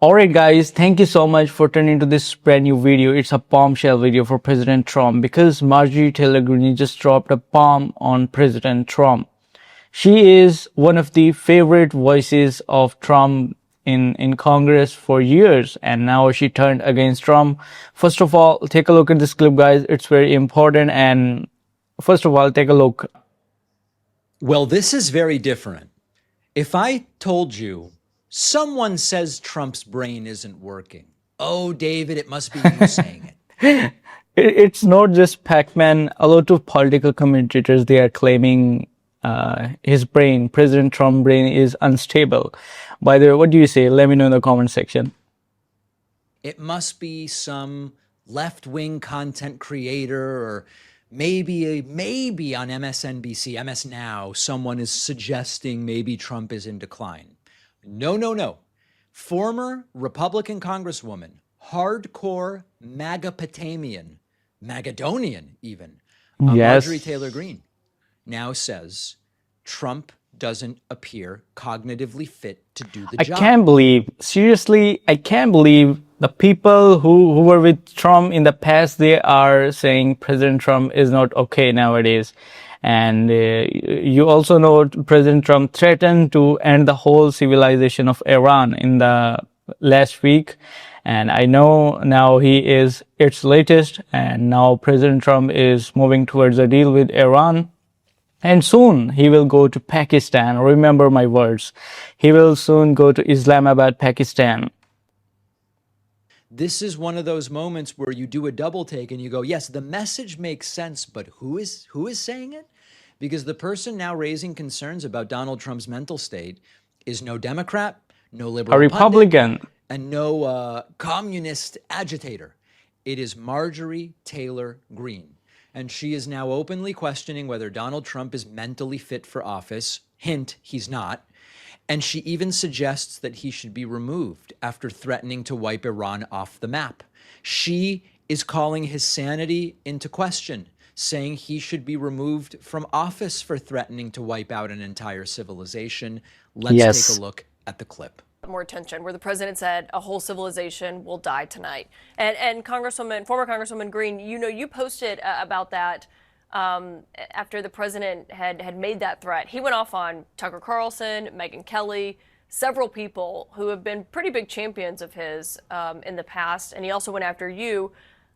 Alright guys, thank you so much for turning to this brand new video. It's a bombshell video for President Trump because Marjorie Taylor Greene just dropped a bomb on President Trump. She is one of the favorite voices of Trump in Congress for years, and now she turned against Trump. First of all, take a look at this clip guys. It's very important, and first of all, take a look. Well, this is very different. If I told you someone says Trump's brain isn't working, oh, David, it must be you saying it. It's not just Pac-Man. A lot of political commentators, they are claiming his brain, President Trump's brain, is unstable. By the way, what do you say? Let me know in the comment section. It must be some left-wing content creator, or maybe on MSNBC, MS Now, someone is suggesting maybe Trump is in decline. No. Former Republican Congresswoman, hardcore Magapotamian, Magadonian even, Marjorie Taylor Greene, now says Trump doesn't appear cognitively fit to do the job. I can't believe, seriously, I can't believe the people who were with Trump in the past, they are saying President Trump is not okay nowadays. And you also know President Trump threatened to end the whole civilization of Iran in the last week. And I know now he is its latest. And now President Trump is moving towards a deal with Iran. And soon he will go to Pakistan. Remember my words. He will soon go to Islamabad, Pakistan. This is one of those moments where you do a double take and you go, yes, the message makes sense, but who is saying it? Because the person now raising concerns about Donald Trump's mental state is no Democrat, no liberal, a Republican, pundit, and no communist agitator. It is Marjorie Taylor Greene. And she is now openly questioning whether Donald Trump is mentally fit for office. Hint, he's not. And she even suggests that he should be removed after threatening to wipe Iran off the map. She is calling his sanity into question, saying he should be removed from office for threatening to wipe out an entire civilization. Let's take a look at the clip. More attention, where the president said a whole civilization will die tonight. And former Congresswoman Greene, you posted about that after the president had made that threat. He went off on Tucker Carlson, Megyn Kelly, several people who have been pretty big champions of his in the past, and he also went after you.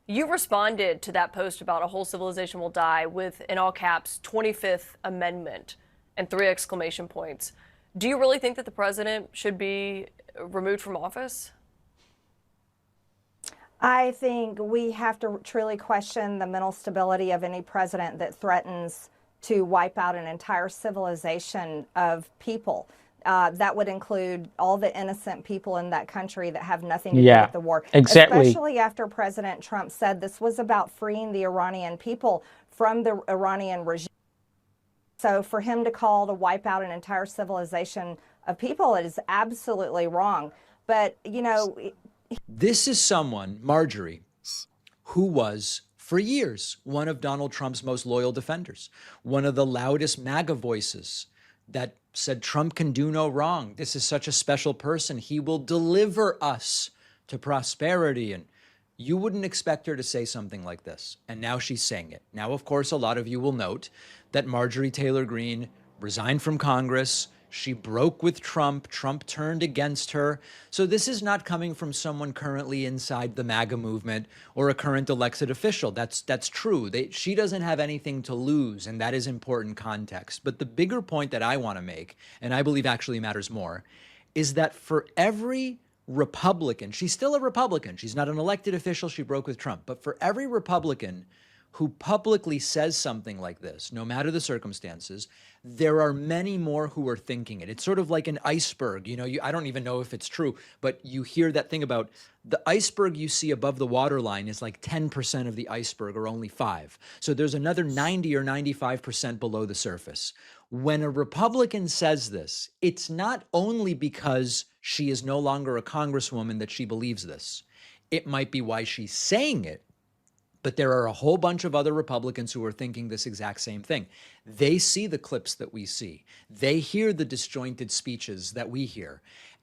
You responded to that post about a whole civilization will die with, in all caps, 25th Amendment and 3 exclamation points. Do you really think that the president should be removed from office? I think we have to truly question the mental stability of any president that threatens to wipe out an entire civilization of people. That would include all the innocent people in that country that have nothing to do with the war. Exactly. Especially after President Trump said this was about freeing the Iranian people from the Iranian regime. So for him to call to wipe out an entire civilization of people is absolutely wrong. But, this is someone, Marjorie, who was, for years, one of Donald Trump's most loyal defenders, one of the loudest MAGA voices that said Trump can do no wrong. This is such a special person. He will deliver us to prosperity. And you wouldn't expect her to say something like this. And now she's saying it. Now, of course, a lot of you will note that Marjorie Taylor Greene resigned from Congress. She broke with Trump. Trump turned against her. So this is not coming from someone currently inside the MAGA movement or a current elected official. That's true. She doesn't have anything to lose, and that is important context. But the bigger point that I want to make, and I believe actually matters more, is that for every Republican, she's still a Republican. She's not an elected official. She broke with Trump. But for every Republican who publicly says something like this, no matter the circumstances, there are many more who are thinking it. It's sort of like an iceberg. I don't even know if it's true, but you hear that thing about the iceberg you see above the waterline is like 10% of the iceberg, or only 5. So there's another 90 or 95% below the surface. When a Republican says this, it's not only because she is no longer a congresswoman that she believes this. It might be why she's saying it, but there are a whole bunch of other Republicans who are thinking this exact same thing. They see the clips that we see. They hear the disjointed speeches that we hear.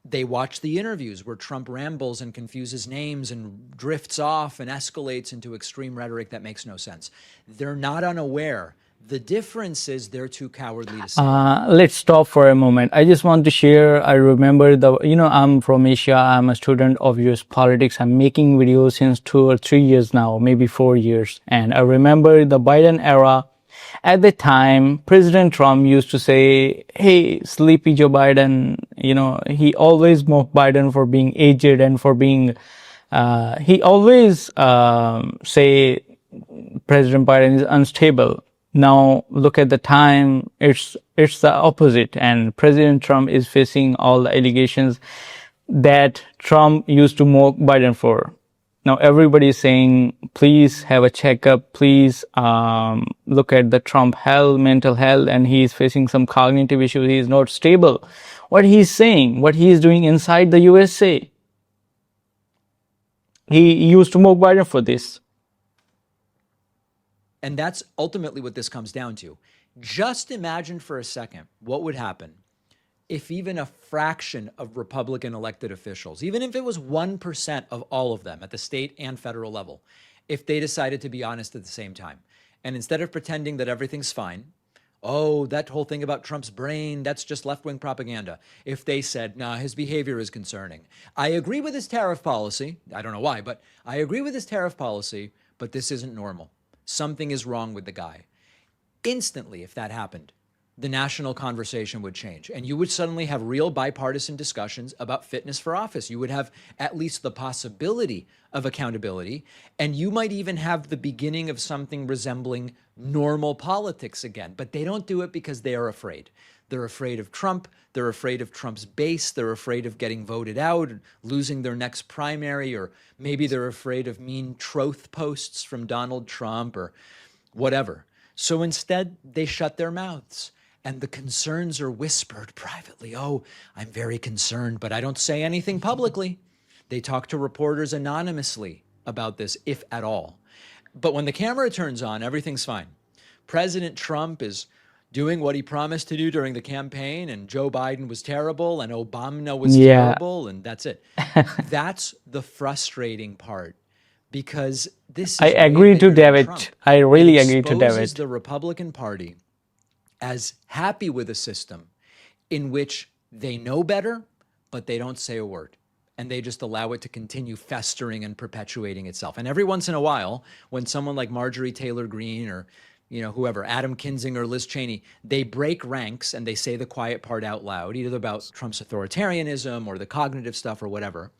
They watch the interviews where Trump rambles and confuses names and drifts off and escalates into extreme rhetoric that makes no sense. They're not unaware. The difference is they're too cowardly to say. Let's stop for a moment. I just want to share. I remember I'm from Asia. I'm a student of US politics. I'm making videos since 2 or 3 years now, maybe 4 years. And I remember the Biden era. At the time, President Trump used to say, "Hey, sleepy Joe Biden." He always mocked Biden for being aged and for being, he always say President Biden is unstable. Now look at the time, it's the opposite, and President Trump is facing all the allegations that Trump used to mock Biden for. Now everybody is saying, please have a checkup, please look at the Trump mental health, and he is facing some cognitive issues, he is not stable. What he is saying, what he is doing inside the USA, he used to mock Biden for this. And that's ultimately what this comes down to. Just imagine for a second what would happen if even a fraction of Republican elected officials, even if it was 1% of all of them at the state and federal level, if they decided to be honest at the same time. And instead of pretending that everything's fine, oh, that whole thing about Trump's brain, that's just left-wing propaganda. If they said, nah, his behavior is concerning. I agree with his tariff policy. I don't know why, but I agree with his tariff policy, but this isn't normal. Something is wrong with the guy. Instantly, if that happened, the national conversation would change, and you would suddenly have real bipartisan discussions about fitness for office. You would have at least the possibility of accountability, and you might even have the beginning of something resembling normal politics again. But they don't do it because they are afraid. They're afraid of Trump. They're afraid of Trump's base. They're afraid of getting voted out, losing their next primary, or maybe they're afraid of mean troth posts from Donald Trump or whatever. So instead, they shut their mouths. And the concerns are whispered privately. Oh, I'm very concerned, but I don't say anything publicly. They talk to reporters anonymously about this, if at all. But when the camera turns on, everything's fine. President Trump is doing what he promised to do during the campaign, and Joe Biden was terrible, and Obama was terrible, and that's it. That's the frustrating part, because this is I agree to David. I really agree to David. It exposes the Republican Party as happy with a system in which they know better, but they don't say a word. And they just allow it to continue festering and perpetuating itself. And every once in a while, when someone like Marjorie Taylor Greene or whoever, Adam Kinzinger, Liz Cheney, they break ranks and they say the quiet part out loud, either about Trump's authoritarianism or the cognitive stuff or whatever,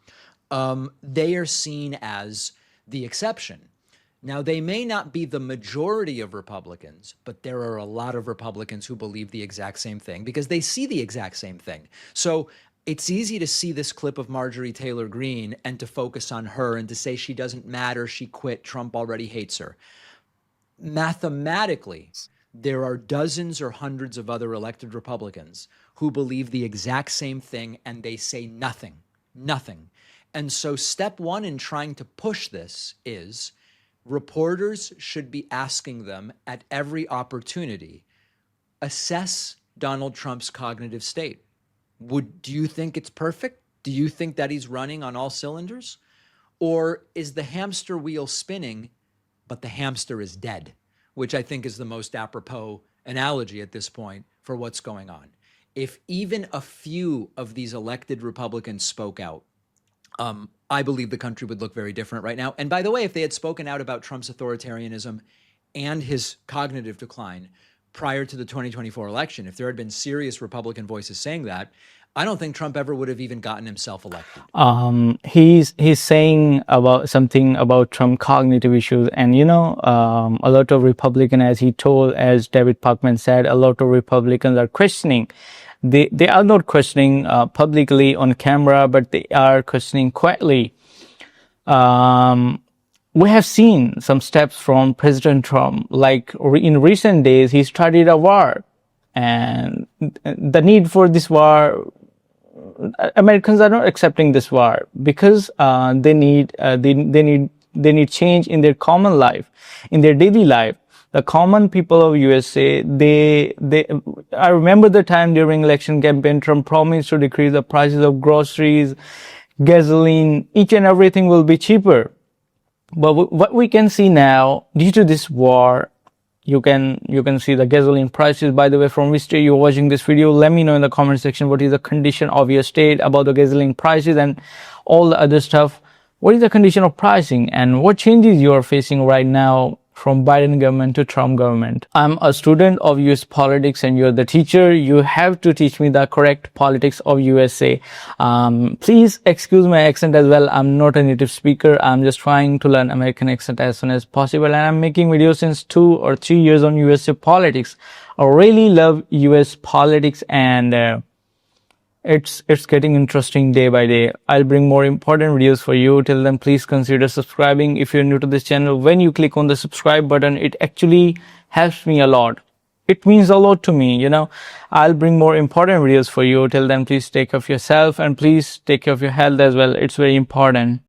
they are seen as the exception. Now, they may not be the majority of Republicans, but there are a lot of Republicans who believe the exact same thing because they see the exact same thing. So it's easy to see this clip of Marjorie Taylor Greene and to focus on her and to say she doesn't matter, she quit, Trump already hates her. Mathematically, there are dozens or hundreds of other elected Republicans who believe the exact same thing and they say nothing. And so step one in trying to push this is reporters should be asking them at every opportunity, assess Donald Trump's cognitive state. Do you think it's perfect? Do you think that he's running on all cylinders? Or is the hamster wheel spinning, but the hamster is dead? Which I think is the most apropos analogy at this point for what's going on. If even a few of these elected Republicans spoke out, I believe the country would look very different right now. And by the way, if they had spoken out about Trump's authoritarianism and his cognitive decline prior to the 2024 election, if there had been serious Republican voices saying that, I don't think Trump ever would have even gotten himself elected. He's saying about something about Trump cognitive issues, and a lot of Republicans, as David Parkman said, a lot of Republicans are questioning. They are not questioning publicly on camera, but they are questioning quietly. We have seen some steps from President Trump, like in recent days, he started a war, and the need for this war, Americans are not accepting this war because they need change in their common life, in their daily life. the common people of USA, I remember the time during election campaign, Trump promised to decrease the prices of groceries, gasoline, each and everything will be cheaper. But what we can see now, due to this war, you can see the gasoline prices. By the way, from which state you're watching this video, let me know in the comment section what is the condition of your state about the gasoline prices and all the other stuff. What is the condition of pricing and what changes you are facing right now from Biden government to Trump government? I'm a student of US politics and you're the teacher. You have to teach me the correct politics of USA. Please excuse my accent as well. I'm not a native speaker. I'm just trying to learn American accent as soon as possible. And I'm making videos since 2 or 3 years on USA politics. I really love US politics and it's getting interesting day by day. I'll bring more important videos for you. Till then, please consider subscribing if you're new to this channel. When you click on the subscribe button, it actually helps me a lot. It means a lot to me, you know. I'll bring more important videos for you. Till then, please take care of yourself and please take care of your health as well. It's very important.